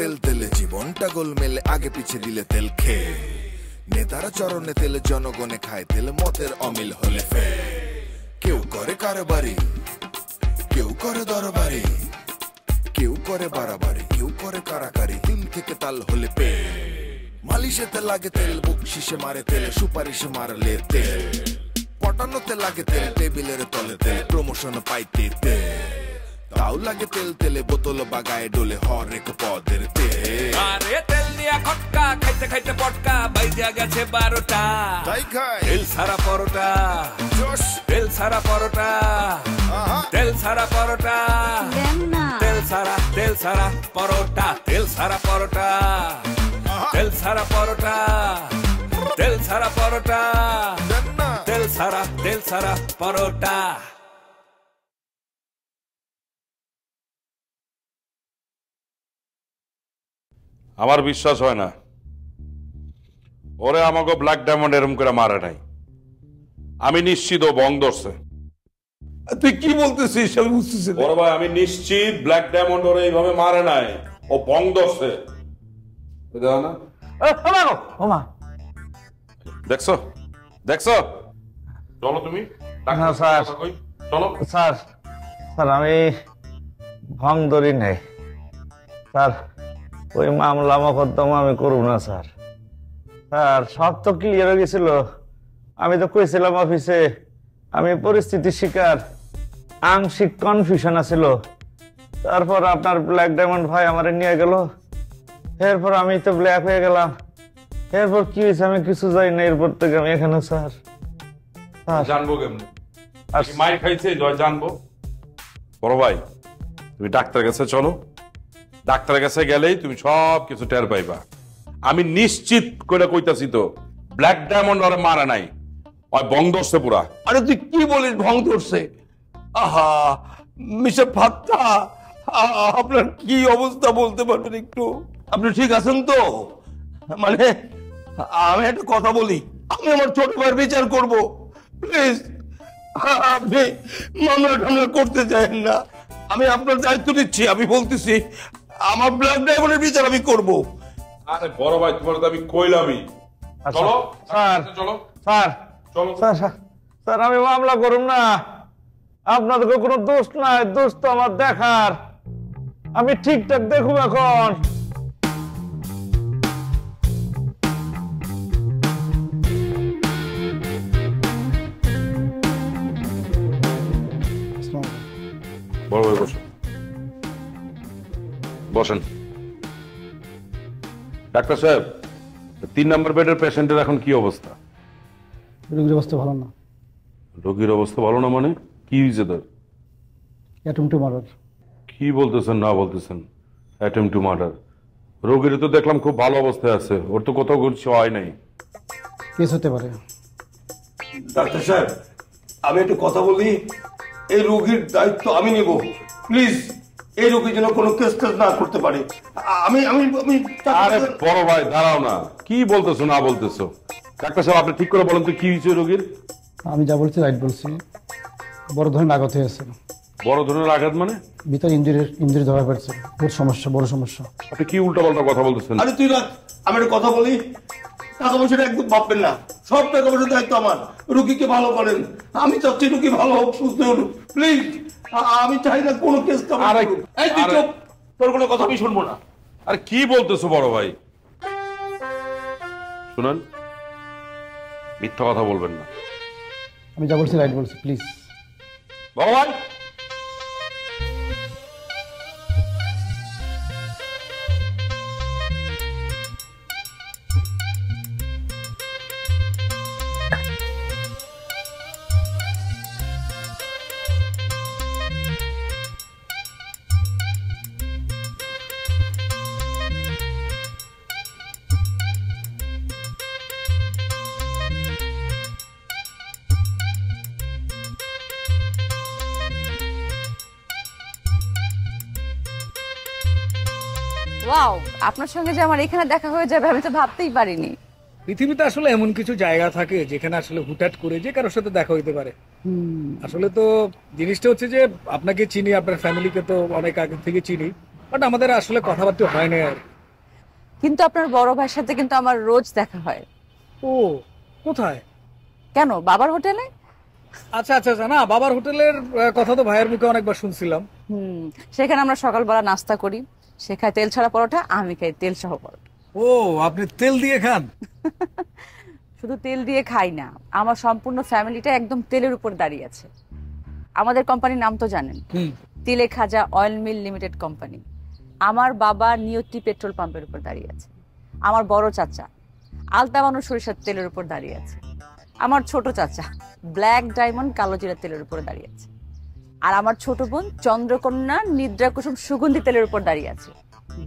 তেল তেলে জীবনটা গোলমেলে আগে পিছে দিলে তেল খেয়ে নেতারা চরণে তেলে জনগণে খায় তেল মতের অমিল হলে ফে কেউ করে কারবারি কেউ করে দরবারি কেউ করে বাড়াবাড়ি কেউ করে কারাকারি দিল থেকে তাল হলে পে মালিশেতে লাগে তেল বকশিসে মারে তেল সুপারিশে মারলে তেল পটানোতে লাগে তেল টেবিলের তলে তেল প্রমোশন পাইতে তেল তাও লাগে তেল তেলে বোতল বাগায় ডোলে হরেক পদের তেল আরে তেল দিয়া খটকা খাইতে খাইতে পটকা বাইজা গেছে 12টা তাই খাই তেল সারা পরোটা জোশ তেল সারা পরোটা তেল সারা পরোটা তেল সারা পরোটা তেল সারা পরোটা তেল সারা পরোটা তেল সারা পরোটা তেল সারা পরোটা আমার বিশ্বাস হয় না ওরে আমাকে ব্ল্যাক ডায়মন্ড এরম করে মারে নাই আমি নিশ্চিত ও বং ধরছে তুই কি বলতেছিস আমি বুঝতেছি বড় ভাই আমি নিশ্চিত ব্ল্যাক ডায়মন্ড ওরে এইভাবে মারে নাই ও বং ধরছে না দেখছো দেখছো চলো তুমি স্যার চলো স্যার স্যার আমি ভং ধরি নাই স্যার ওই মামলা মকদ্দমা আমি করব না স্যার স্যার সব তো ক্লিয়ার হয়ে গেছিল আমি তো কইছিলাম অফিসে আমি পরিস্থিতির শিকার আংশিক কনফিউশন আছিল তারপর আপনার ব্ল্যাক ডায়মন্ড ভাই আমারে নিয়ে গেল এরপর আমি তো ব্ল্যাক হয়ে গেলাম এরপর কি হয়েছে আমি কিছু জানি না এরপর থেকে আমি এখানে স্যার জানবো কেমনে মাইর খাইছে জানবো বড় ভাই তুমি ডাক্তারের কাছে চলো ডাক্তারের কাছে গেলেই তুমি সব কিছু টের পাইবা আমি নিশ্চিত করে কইতাছি তো ব্ল্যাক ডায়মন্ড ওরে মারা নাই ওই বং ধরছে পুরা আরে তুই কি বলিস ভং ধরছে আহা মিস্টার ফাত্তা আপনার কি অবস্থা বলতে পারবেন একটু আপনি ঠিক আছেন তো মানে আমি একটা কথা বলি আমি আমার ছোট ভাইয়ের বিচার করব প্লিজ আপনি মামলা টামলা করতে চান না আমি আপনার দায়িত্ব নিচ্ছি আমি বলতেছি আমার ব্ল্যাক ডায়মন্ডের বিচার আমি করব আরে বড় ভাই তোমার তো আমি কইলামই চলো স্যার চলো স্যার চলো স্যার স্যার আমি মামলা করুম না আপনাদের কোনো দোষ নাই দোষ তো আমার দেখার আমি ঠিকঠাক দেখুম এখন বড় ভাই বসেন বসেন ডাক্তার সাহেব 3 নম্বর বেডের পেশেন্টের এখন কি অবস্থা রোগীর অবস্থা ভালো না রোগীর অবস্থা ভালো না মানে কি হয়েছে তার অ্যাটম টু মার্ডার কি বলতেছেন না বলতেছেন অ্যাটেম্প টু মার্ডার রোগীর তো দেখলাম খুব ভালো অবস্থায় আছে ওর তো কোথাও কিছু হয় নাই কেস হতে পারে ডাক্তার সাহেব আমি একটু কথা বলি এই রোগীর দায়িত্ব আমি নেব প্লিজ এই রোগী যেন কোনো কেস টেস না করতে পারে আমি আমি আমি আরে বড় ভাই দাঁড়াও না কি বলতেছো না বলতেছো ডাক্তার সাহেব আপনি ঠিক করে বলেন তো কি হয়েছে রোগীর আমি যা বলছি রাইট বলছি বড় ধরনের আঘাত হয়েছে বড় ধরনের আঘাত মানে ভিতরে ইঞ্জুরি ধরা পড়ছে বহুত সমস্যা বড় সমস্যা আপনি কি উল্টা পাল্টা কথা বলতেছেন আরে তুই রাখ আমি একটা কথা বলি টাকা পয়সাটা একদম ভাববেন না সব টাকা পয়সার দায়িত্ব আমার রুগীকে ভালো করেন আমি চাচ্ছি রুগী ভালো হোক সুস্থ হোক প্লিজ আমি চাই না কোনো কেস তোর কোনো কথা আমি শুনবো না আরে কি বলতেছো বড় ভাই শুনেন মিথ্যা কথা বলবেন না আমি যা বলছি রাইট বলছি প্লিজ ভগবান ওয়াও আপনার সঙ্গে যে আমার এখানে দেখা হয়ে যাবে আমি তো ভাবতেই পারিনি পৃথিবীতে আসলে এমন কিছু জায়গা থাকে যেখানে আসলে হুটহাট করে যে কারোর সাথে দেখা হইতে পারে আসলে তো জিনিসটা হচ্ছে যে আপনাকে চিনি আপনার ফ্যামিলিকে তো অনেক আগে থেকে চিনি বাট আমাদের আসলে কথাবার্তা হয় না আর কিন্তু আপনার বড় ভাইয়ের সাথে কিন্তু আমার রোজ দেখা হয়। ও কোথায়? কেন, বাবার হোটেলে? আচ্ছা আচ্ছা আচ্ছা, না বাবার হোটেলের কথা তো ভাইয়ের মুখে অনেকবার শুনছিলাম। সেখানে আমরা সকালবেলা নাস্তা করি, সে খায় তেল ছাড়া পরোটা, আমি খাই তেল সহ পরোটা। ও, আপনি তেল দিয়ে খান? শুধু তেল দিয়ে খাই না, আমার সম্পূর্ণ ফ্যামিলিটা একদম তেলের উপর দাঁড়িয়ে আছে। আমাদের কোম্পানির নাম তো জানেন, তিলেখাজা অয়েল মিল লিমিটেড কোম্পানি। আমার বাবা নিয়তি পেট্রোল পাম্পের উপর দাঁড়িয়ে আছে। আমার বড় চাচা আলতাবানু সরিষার তেলের উপর দাঁড়িয়ে আছে। আমার ছোট চাচা ব্ল্যাক ডায়মন্ড কালো জিরা তেলের উপর দাঁড়িয়ে আছে। আর আমার ছোট বোন চন্দ্রকন্যা নিদ্রা কুসুম সুগন্ধি তেলের উপর দাঁড়িয়ে আছে।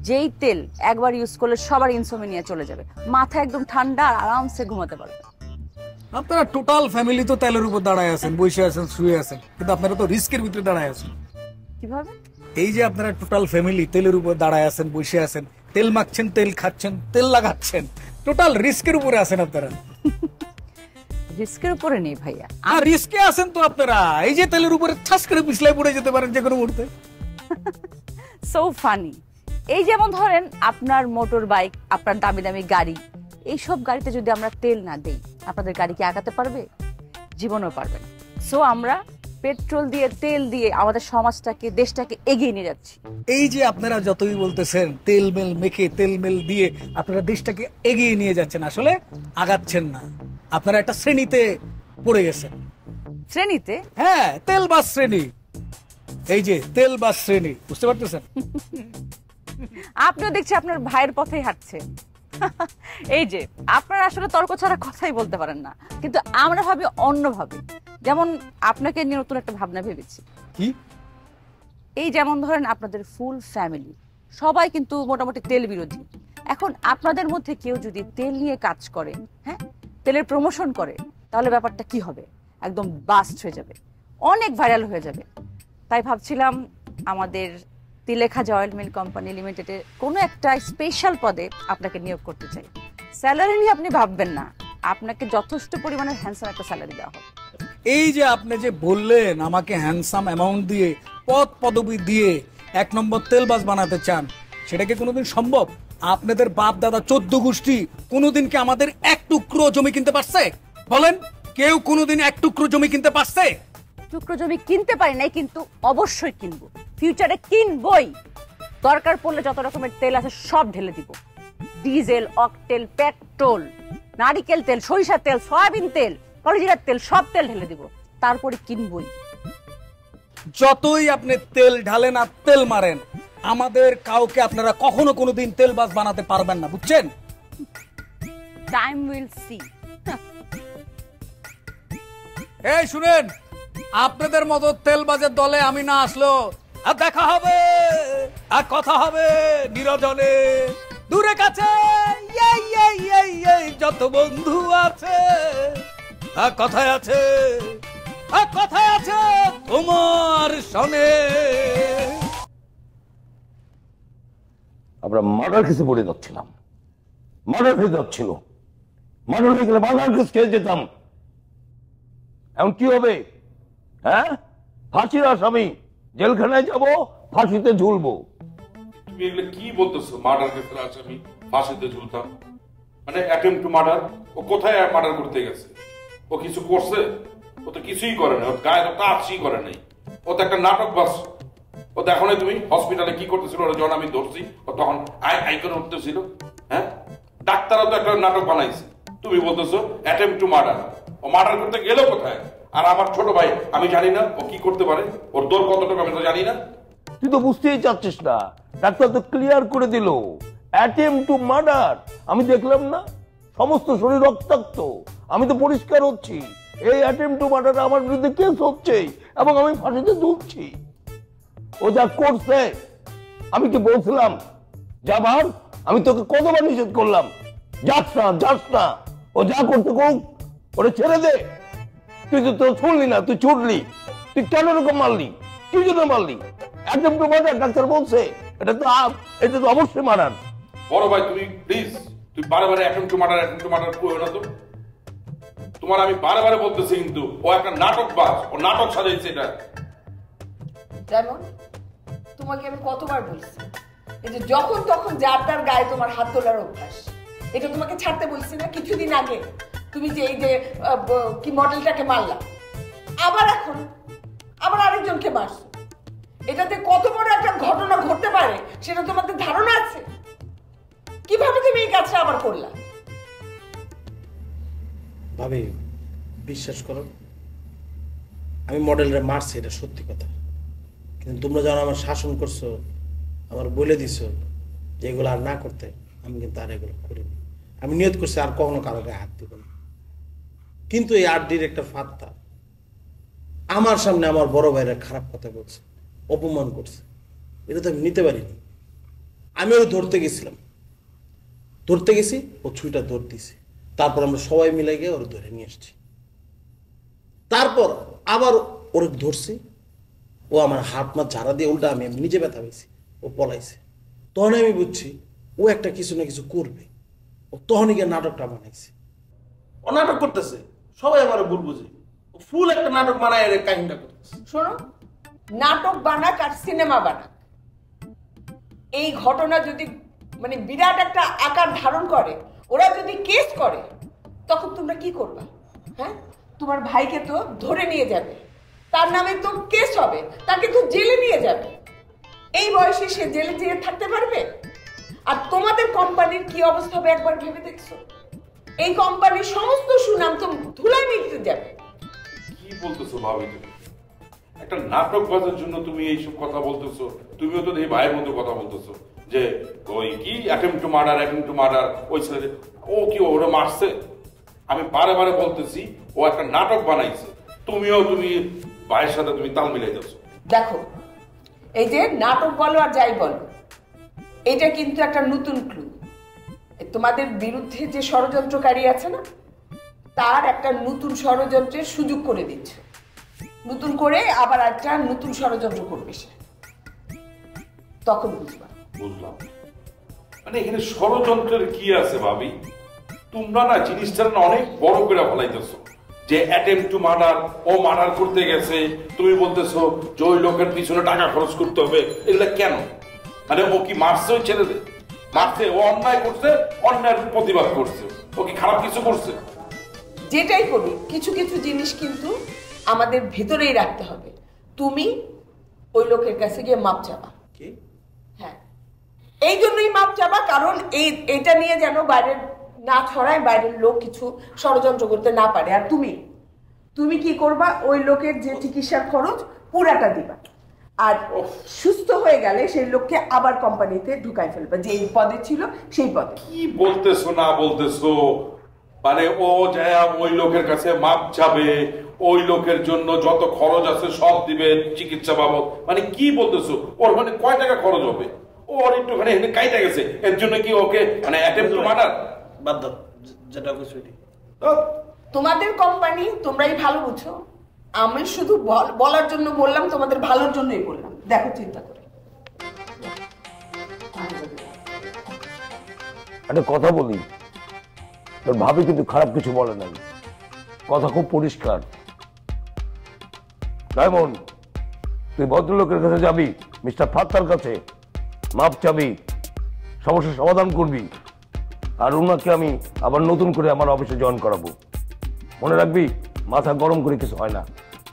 যেই তেল একবার ইউজ করলে সবার ইনসোমিনিয়া চলে যাবে, মাথা একদম ঠান্ডা আর আরামসে ঘুমাতে পারবে। আপনারা টোটাল ফ্যামিলি তো তেলের উপর দাঁড়ায় আছেন, বসে আছেন, শুয়ে আছেন, কিন্তু আপনারা তো রিস্কের ভিতরে দাঁড়ায় আছেন। কিভাবে? এই যে আপনারা টোটাল ফ্যামিলি তেলের উপর দাঁড়ায় আছেন, বসে আছেন, তেল মাখছেন, তেল খাচ্ছেন, তেল লাগাচ্ছেন, টোটাল রিস্কের উপরে আছেন আপনারা। রিস্কের উপরে নেই ভাইয়া, আর রিস্কে আছেন তো আপনারা। এই যে তেলের উপরে ছাস করে পিছলাই পড়ে যেতে পারেন যে কোনো মুহূর্তে। So funny. এই যেমন ধরেন আপনার মোটর বাইক, আপনার দামি দামি গাড়ি, এইসব গাড়িতে যদি আমরা তেল না দেই, আপনাদের গাড়ি কি আগাতে পারবে? জীবনেও পারবে না। সো আমরা পেট্রোল দিয়ে, তেল দিয়ে আমাদের সমাজটাকে, দেশটাকে এগিয়ে নিয়ে যাচ্ছি। এই যে আপনারা যতই বলতেছেন তেল মেল মেখে, তেল মেল দিয়ে আপনারা দেশটাকে এগিয়ে নিয়ে যাচ্ছেন, আসলে আগাচ্ছেন না। আপনারা একটা শ্রেণীতে পড়ে গেছেন। শ্রেণীতে? হ্যাঁ, তেল বাস শ্রেণী। এই যে তেল বাস শ্রেণী, বুঝতে পারতেছেন? আপনিও দেখছি আপনার ভাইয়ের পথেই হাঁটছেন। এই যে আপনারা আসলে তর্ক ছাড়া কথাই বলতে পারেন না, কিন্তু আমরা ভাবি অন্যভাবে। যেমন আপনাকে নিয়ে নতুন একটা ভাবনা ভেবেছি। কি? এই যেমন ধরেন আপনাদের ফুল ফ্যামিলি সবাই কিন্তু মোটামুটি তেল বিরোধী। এখন আপনাদের মধ্যে কেউ যদি তেল নিয়ে কাজ করে, হ্যাঁ, তেলের প্রমোশন করে, তাহলে ব্যাপারটা কি হবে? একদম বাস্ট হয়ে যাবে, অনেক ভাইরাল হয়ে যাবে। তাই ভাবছিলাম আমাদের তিলেখাজা অয়েল মিল কোম্পানি লিমিটেডের কোনো একটা স্পেশাল পদে আপনাকে নিয়োগ করতে চাই। স্যালারি নিয়ে আপনি ভাববেন না, আপনাকে যথেষ্ট পরিমাণের হ্যান্ডসাম একটা স্যালারি দেওয়া হবে। এই যে আপনি যে বললেন আমাকে হ্যান্ডসাম অ্যামাউন্ট দিয়ে, পদ পদবি দিয়ে 1 নম্বর তেলবাস বানাতে চান, সেটা কি কোনোদিন সম্ভব? আপনাদের বাপ দাদা 14 গোষ্ঠী কোনোদিন কি আমাদের 1 টুকরো জমি কিনতে পারছে? বলেন, কেউ কোনোদিন 1 টুকরো জমি কিনতে পারছে? টুকরো জমি কিনতে পারি নাই, কিন্তু অবশ্যই কিনবো, ফিউচারে কিনবই। দরকার পড়লে যত রকমের তেল আছে সব ঢেলে দিব। ডিজেল, অকটেল, পেট্রোল, নারিকেল তেল, সরিষার তেল, সয়াবিন তেল, কলজিরার তেল, সব তেল ঢেলে দিব, তারপরে কিনবই। যতই আপনি তেল ঢালেন আর তেল মারেন, আমাদের কাউকে আপনারা কখনো কোনোদিন তেলবাস বানাতে পারবেন না, বুঝছেন? Time will see. এই শুনেন, আপনাদের মতো তেলবাজের দলে আমি না আসলেও আর দেখা হবে, আর কথা হবে নিরজনে, দূরে কাছে যত বন্ধু আছে, আর কথায় আছে, আর কথায় আছে তোমার সনে। আমরা মার্ডার কেসে পড়ে যাচ্ছিলাম, মার্ডার হয়ে যাচ্ছিল, মার্ডার হয়ে গেলে মার্ডার কেস খেয়ে যেতাম। এখন কি হবে? হ্যাঁ, ফাঁসির আসামি, জেলখানায় যাব, ফাঁসিতে ঝুলবো। তুমি এগুলো কি বলতেছো? মার্ডার কেসের আসামি, ফাঁসিতে ঝুলতাম মানে অ্যাটেম্প টু মার্ডার? ও কোথায় মার্ডার করতে গেছে? ও কিছু করছে? ও তো কিছুই করে না, ওর গায়ে তো কাজই করে নাই। ও তো একটা নাটক বাস। ও দেখো না তুমি হসপিটালে কি করতেছিল? ওরা যখন আমি ধরছি ও তখন আই আই করে উঠতেছিল। হ্যাঁ, ডাক্তারও তো একটা নাটক বানাইছে। তুমি বলতেছো অ্যাটেম্প টু মার্ডার। ও মার্ডার করতে গেল কোথায়? আর আমার ছোট ভাই, আমি জানি না ও কি করতে পারে, ওর দৌড় কতটুকু আমি তো জানি না। তুই তো বুঝতেই চাচ্ছিস না, ডাক্তার তো ক্লিয়ার করে দিল অ্যাটেম্প টু মার্ডার। আমি দেখলাম না, সমস্ত শরীর রক্তাক্ত, আমি তো পরিষ্কার হচ্ছি। এই অ্যাটেম্প টু মার্ডার আমার বিরুদ্ধে কেস হচ্ছে এবং আমি ফাঁসিতে ঝুলছি। ও যা করছে, আমি কি বলছিলাম যাবার? আমি তোকে কতবার নিষেধ করলাম, যাস না যাস না। ও যা করতে কোক, ওরে ছেড়ে দে। তুই তো তোর শুনলি না, তুই ছুটলি। তুই কেন এরকম মারলি? কি জন্য মারলি? অ্যাটেম্প টু মার্ডার ডাক্তার বলছে, এটা তো অবশ্যই মার্ডার। বড় ভাই তুমি প্লিজ, তুই বারে বারে অ্যাটেম্প টু মার্ডার করো না তো। তোমার আমি বারে বারে বলতেছি, কিন্তু ও একটা নাটক বাজ, ও নাটক সাজাইছে। এটা ডায়মন্ড, তোমাকে আমি কতবার বলছি এই যে যখন তখন যার তার গায়ে তোমার হাত তোলার অভ্যাস, এটা তোমাকে ছাড়তে বলছি না? কিছুদিন আগে তুমি যে এই যে কি মডেলটাকে মারলা, আবার এখন আবার আরেকজনকে মারছো। এটাতে কত বড় একটা ঘটনা ঘটতে পারে সেটা তোমাদের ধারণা আছে? কিভাবে তুমি এই কাজটা আবার করলা? ভাবি বিশ্বাস করো, আমি মডেলরে মারছি, এটা সত্যি কথা। কিন্তু তোমরা যখন আমার শাসন করছো, আমার বলে দিছো যে এগুলো আর না করতে, আমি কিন্তু আর এগুলো করিনি। আমি নিয়ত করছি আর কখনো কারো গায়ে হাত দিব না। কিন্তু এই আরডির একটা ফাত্তা আমার সামনে আমার বড় ভাইরা খারাপ কথা বলছে, অপমান করছে, এটা তো আমি নিতে পারিনি। আমি ওর ধরতে গেছিলাম, ধরতে গেছি, ও ছুঁটা ধর দিছি, তারপর আমরা সবাই মিলে গিয়ে ওর ধরে নিয়ে এসছি। তারপর আবার ওর ধরছি, ও আমার হাত মা ঝাড়া দিয়ে উল্টা আমি নিজে ব্যথা পেয়েছি, ও পলাইছে। তখন আমি বুঝছি ও একটা কিছু না কিছু করবে, ও তখনই গিয়ে নাটকটা বানাইছে। ও নাটক করতেছে, সবাই আমার ভুল বুঝে, ও ফুল একটা নাটক বানায় এর কাহিনীটা করতেছে। শোনো, নাটক বানাক আর সিনেমা বানাক, এই ঘটনা যদি মানে বিরাট একটা আকার ধারণ করে, ওরা যদি কেস করে, তখন তোমরা কি করবা? হ্যাঁ, তোমার ভাইকে তো ধরে নিয়ে যাবে, তার নামে তো কেস হবে, তাকে তো জেলে নিয়ে যাবে। এই বয়সে সে জেলে যেয়ে থাকতে পারবে? আর তোমাদের কোম্পানির কি অবস্থা হবে একবার ভেবে দেখছো? এই কোম্পানির সমস্ত সুনাম তো ধুলায় মিটতে যাবে। কি বলতেছো ভাবি? তুমি একটা নাটক বাজার জন্য তুমি এইসব কথা বলতেছো? তুমিও তো এই ভাইয়ের মতো কথা বলতেছো যে ওই কি অ্যাটেম্প টু মার্ডার, ওই ছেলে ও কি ওরা মারছে? আমি বারে বারে বলতেছি ও একটা নাটক বানাইছে, তুমি ভাইয়ের সাথে তুমি তাল মিলাই যাচ্ছ। দেখো, এই যে নাটক বলো আর যাই বলো, এটা কিন্তু একটা নতুন ক্লু। তোমাদের বিরুদ্ধে যে ষড়যন্ত্রকারী আছে না, তার একটা নতুন ষড়যন্ত্রের সুযোগ করে দিচ্ছে, নতুন করে আবার একটা নতুন ষড়যন্ত্র করবে সে, তখন বুঝবা। বুঝলাম, মানে এখানে ষড়যন্ত্রের কি আছে ভাবি? তোমরা না জিনিসটা না অনেক বড় করে ফলাইতেছো, যে অ্যাটেম্প টু মার্ডার, ও মার্ডার করতে গেছে, তুমি বলতেছো যে ওই লোকের পিছনে টাকা খরচ করতে হবে। এগুলা কেন? মানে ও কি মারছে? ওই ছেলেদের মারছে, ও অন্যায় করছে, অন্যায়ের প্রতিবাদ করছে, ও কি খারাপ কিছু করছে? যেটাই করি, কিছু কিছু জিনিস কিন্তু আমাদের ভেতরেই রাখতে হবে। তুমি ওই লোকের কাছে গিয়ে মাপ চাবা। হ্যাঁ, এই জন্যই মাপ চাবা, কারণ এটা নিয়ে যেন বাইরের না ছড়ায়, বাইরের লোক কিছু ষড়যন্ত্র করতে না পারে। আর তুমি কি করবা? ওই লোকের যে চিকিৎসার খরচ পুরাটা দিবা, আর সুস্থ হয়ে গেলে সেই লোককে আবার কোম্পানিতে ঢুকাই ফেলবা, যে পদে ছিল সেই পদে। কি বলতেছো না বলতেছো? মানে ও যায় ওই লোকের কাছে মাপ চাবে, ওই লোকের জন্য যত খরচ আছে সব দিবে চিকিৎসা বাবদ। মানে কি বলতেছো? ওর মানে কয় টাকা খরচ হবে? ওর একটুখানি কাইটা গেছে, এর জন্য কি ওকে মানে অ্যাটেম্প টু মার্ডার? বাদ দাও, যেটা কিছু তোমাদের কোম্পানি তোমরাই ভালো বুঝো, আমি শুধু বলার জন্য বললাম, তোমাদের ভালোর জন্যই বললাম। দেখো চিন্তা করে। একটা কথা বলি, তোর ভাবি কিন্তু খারাপ কিছু বলে নাই, কথা খুব পরিষ্কার। ডায়মন্ড, তুই ভদ্রলোকের কাছে যাবি, মিস্টার ফাত্তার কাছে মাপ চাবি, সমস্যার সমাধান করবি, আর ওনাকে আমি আবার নতুন করে আমার অফিসে জয়েন করাবো। মনে রাখবি, মাথা গরম করে কিছু হয় না,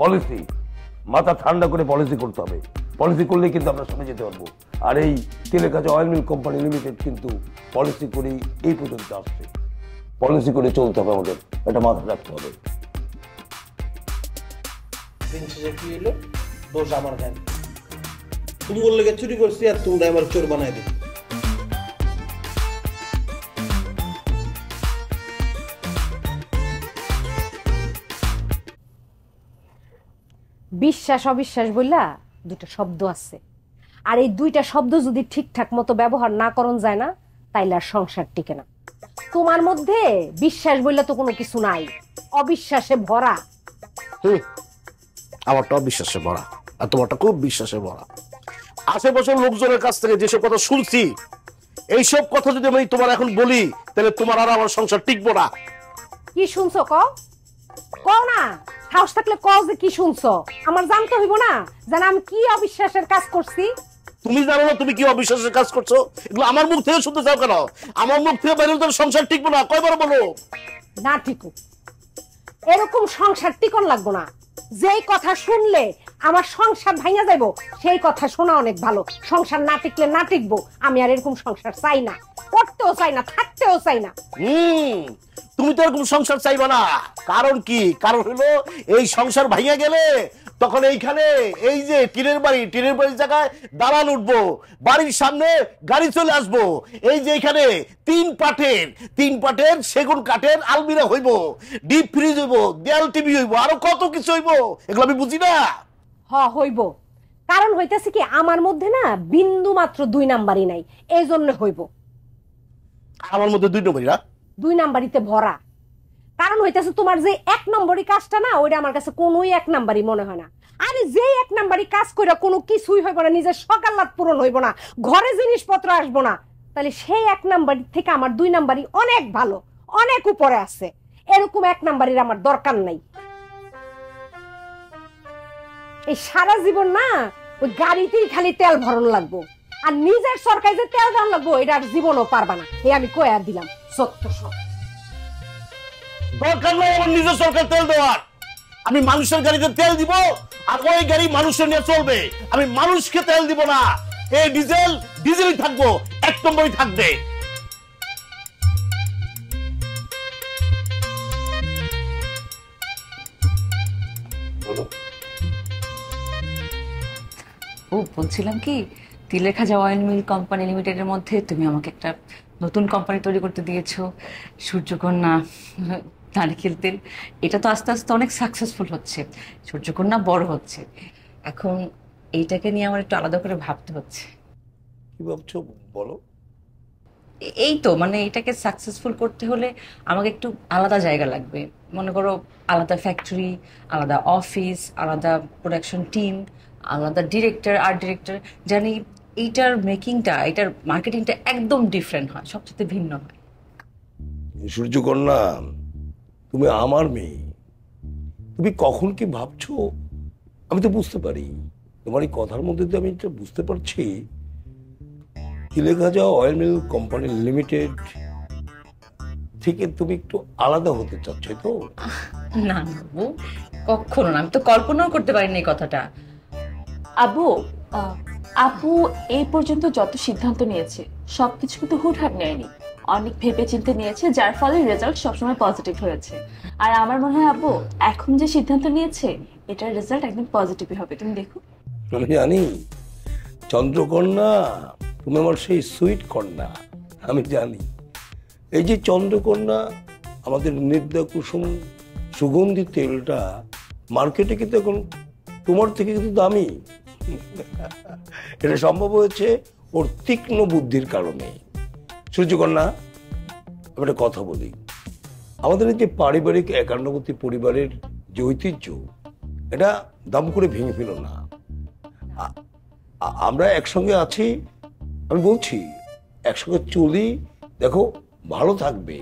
পলিসি মাথা ঠান্ডা করে পলিসি করতে হবে। পলিসি করলেই কিন্তু আমরা সামনে যেতে পারবো। আর এই তেলের কাছে অয়েল মিল কোম্পানি লিমিটেড কিন্তু পলিসি করেই এই পর্যন্ত আসছে। পলিসি করে চলতে হবে আমাদের, এটা মাথায় রাখতে হবে। দিন শেষে কি হলো? দোষ আমার গায়ে। তুমি বললে চুরি করছি আর তোমরা আমার চোর বানাই দিবে। বিশ্বাস অবিশ্বাস বললা দুটো শব্দ আছে, আর এই দুইটা শব্দ যদি ঠিকঠাক মতো ব্যবহার না করন যায় না, তাইলে আর সংসার টিকে না। তোমার মধ্যে বিশ্বাস বললে তো কোনো কিছু নাই, অবিশ্বাসে ভরা। আমারটা অবিশ্বাসে ভরা, আর তোমারটা খুব বিশ্বাসে ভরা। আশেপাশের লোকজনের কাছ থেকে যেসব কথা শুনছি, এইসব কথা যদি আমি তোমার এখন বলি, তাহলে তোমার আর আমার সংসার টিকবো না। কি শুনছো কও না, সাহস থাকলে কও যে কি শুনছো। আমার জানতে হইব না যেন আমি কি অবিশ্বাসের কাজ করছি। তুমি জানো না তুমি কি অবিশ্বাসের কাজ করছো? এগুলো আমার মুখ থেকে শুনতে চাও কেন? আমার মুখ থেকে বাইরে তোর সংসার টিকবো না, কয়বার বলো? না টিকুক, এরকম সংসার টিকন লাগবো না। যেই কথা শুনলে আমার সংসার ভাঙা যাইবো সেই কথা শোনা অনেক ভালো। সংসার না টিকলে না টিকবো, আমি আর এরকম সংসার চাই না, করতেও চাই না, থাকতেও চাই না। তুমি তো এরকম সংসার চাইবা না। কারণ কি? কারণ হলো এই সংসার ভাঙা গেলে তখন এইখানে এই যে টিনের বাড়ির জায়গায় দালান উঠবো, বাড়ির সামনে গাড়ি চলে আসবো। এই যে এখানে 3 পাটের সেগুন কাঠের আলমিরা হইব, ডিপ ফ্রিজ হইব, দেয়াল টিভি হইব, আরো কত কিছু হইব। এগুলো আমি বুঝি না। হইব, কারণ হইতেছে কি আমার মধ্যে না বিন্দু মাত্র 2 নাম্বারই নাই, এই জন্য হইব। আমার মধ্যে 2 নম্বরই না, 2 নাম্বারিতে ভরা। কারণ হইতেছে তোমার যে 1 নম্বরই কাজটা না, ওইটা আমার কাছে কোনোই 1 নাম্বারই মনে হয় না। আরে যে 1 নাম্বারই কাজ কইরা কোনো কিছুই হইব না, নিজের সকালাত পূরণ হইব না, ঘরে জিনিসপত্র আসবো না, তাহলে সেই 1 নাম্বারি থেকে আমার 2 নাম্বারই অনেক ভালো, অনেক উপরে আছে। এরকম 1 নাম্বারির আমার দরকার নাই। এই সারা জীবন না ওই গাড়িতেই খালি তেল ভরণ লাগবো, আর নিজের সরকারি যে তেল দাম লাগবো এটা আর জীবনও পারবা না। এই আমি কয়ে দিলাম, সত্য সব দরকার নাই আমার নিজের সরকার তেল দেওয়ার। আমি মানুষের গাড়িতে তেল দিব, আর ওই গাড়ি মানুষের নিয়ে চলবে। আমি মানুষকে তেল দিব না। এই ডিজেলই থাকবো, 1 নম্বরই থাকবে। বলছিলাম কি, তিলের খাজা অয়েল মিল কোম্পানি লিমিটেডের মধ্যে তুমি আমাকে একটা নতুন কোম্পানি তৈরি করতে দিয়েছো, সূর্যকন্যা নারিকেল তেল। এটা তো আস্তে আস্তে অনেক সাকসেসফুল হচ্ছে, সূর্যকন্যা বড় হচ্ছে। এখন এইটাকে নিয়ে আমার একটু আলাদা করে ভাবতে হচ্ছে। কি ভাবছো বলো? এই তো মানে এটাকে সাকসেসফুল করতে হলে আমাকে একটু আলাদা জায়গা লাগবে। মনে করো আলাদা ফ্যাক্টরি, আলাদা অফিস, আলাদা প্রোডাকশন টিম, আলাদা ডিরেক্টর, আর্ট ডিরেক্টর, জানি এইটার মেকিংটা, এটার মার্কেটিংটা একদম ডিফারেন্ট হয়, সবচেয়ে ভিন্ন হয়। সূর্যকন্যা, তুমি আমার মেয়ে, তুমি কখন কি ভাবছো আমি তো বুঝতে পারি। তোমার এই কথার মধ্যে দিয়ে আমি এটা বুঝতে পারছি, তিলে খাজা অয়েল মিল কোম্পানি লিমিটেড থেকে তুমি একটু আলাদা হতে চাচ্ছ তো? না বাবু, কখনো না, আমি তো কল্পনাও করতে পারিনি এই কথাটা। আবু, আপু এই পর্যন্ত যত সিদ্ধান্ত নিয়েছে সবকিছু কিন্তু হুটহাট নেয়নি, অনেক ভেবে চিন্তে নিয়েছে, যার ফলে রেজাল্ট সবসময় পজিটিভ হয়েছে। আর আমার মনে হয় আবু এখন যে সিদ্ধান্ত নিয়েছে এটার রেজাল্ট একদম পজিটিভই হবে, তুমি দেখো। আমি জানি চন্দ্রকন্যা তুমি আমার সেই সুইট কন্যা, আমি জানি। এই যে চন্দ্রকন্যা আমাদের নির্দা কুসুম সুগন্ধি তেলটা মার্কেটে কিন্তু এখন তোমার থেকে কিন্তু দামি। এটা সম্ভব হয়েছে ওর তীক্ষ্ণ বুদ্ধির কারণে। সূর্যকন্যা, আমি একটা কথা বলি, আমাদের যে পারিবারিক 91 পরিবারের যে ঐতিহ্য, এটা দাম করে ভেঙে ফেলো না। আমরা একসঙ্গে আছি, আমি বলছি একসঙ্গে চলি, দেখো ভালো থাকবে।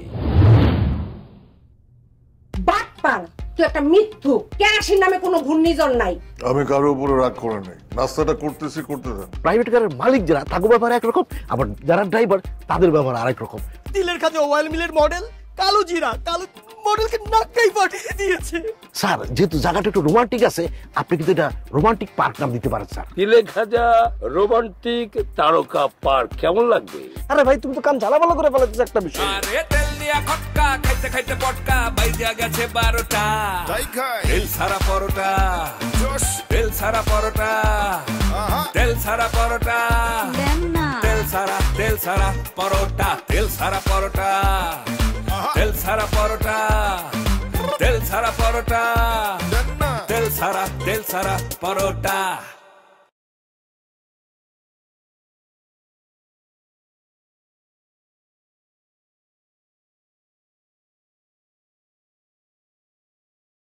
তুই একটা মিথ্যু, ক্যাশির নামে কোনো ঘূর্ণিঝড় নাই। আমি কারো উপরে রাগ করে নাই, নাস্তাটা করতেছি, করতে দেন। প্রাইভেট কারের মালিক যারা তাদের ব্যাপারে একরকম, আবার যারা ড্রাইভার তাদের ব্যাপারে আরেক রকম। তিলের খাজা অয়েল মিলের মডেল কালো জিরা, কালো মডেলকে নাক্কাই পাঠিয়ে দিয়েছে। স্যার, যেহেতু জায়গাটা একটু রোমান্টিক আছে, আপনি কিন্তু এটা রোমান্টিক পার্ক নাম দিতে পারেন স্যার। তিলে খাজা রোমান্টিক তারকা পার্ক কেমন লাগবে? আরে ভাই, তুমি তো কাম ঝালাপালা করে ফেলেছো একটা বিষয়। আরে তেল দিয়া খটকা খাইতে খাইতে পটকা বাইজা গেছে 12টা। তেল সারা পরোটা, তেল সারা পরোটা, তেল সারা পরোটা, তেল সারা পরোটা, তেল সারা পরোটা, তেল সারা পরোটা, তেল সারা পরোটা, তেল সারা পরোটা।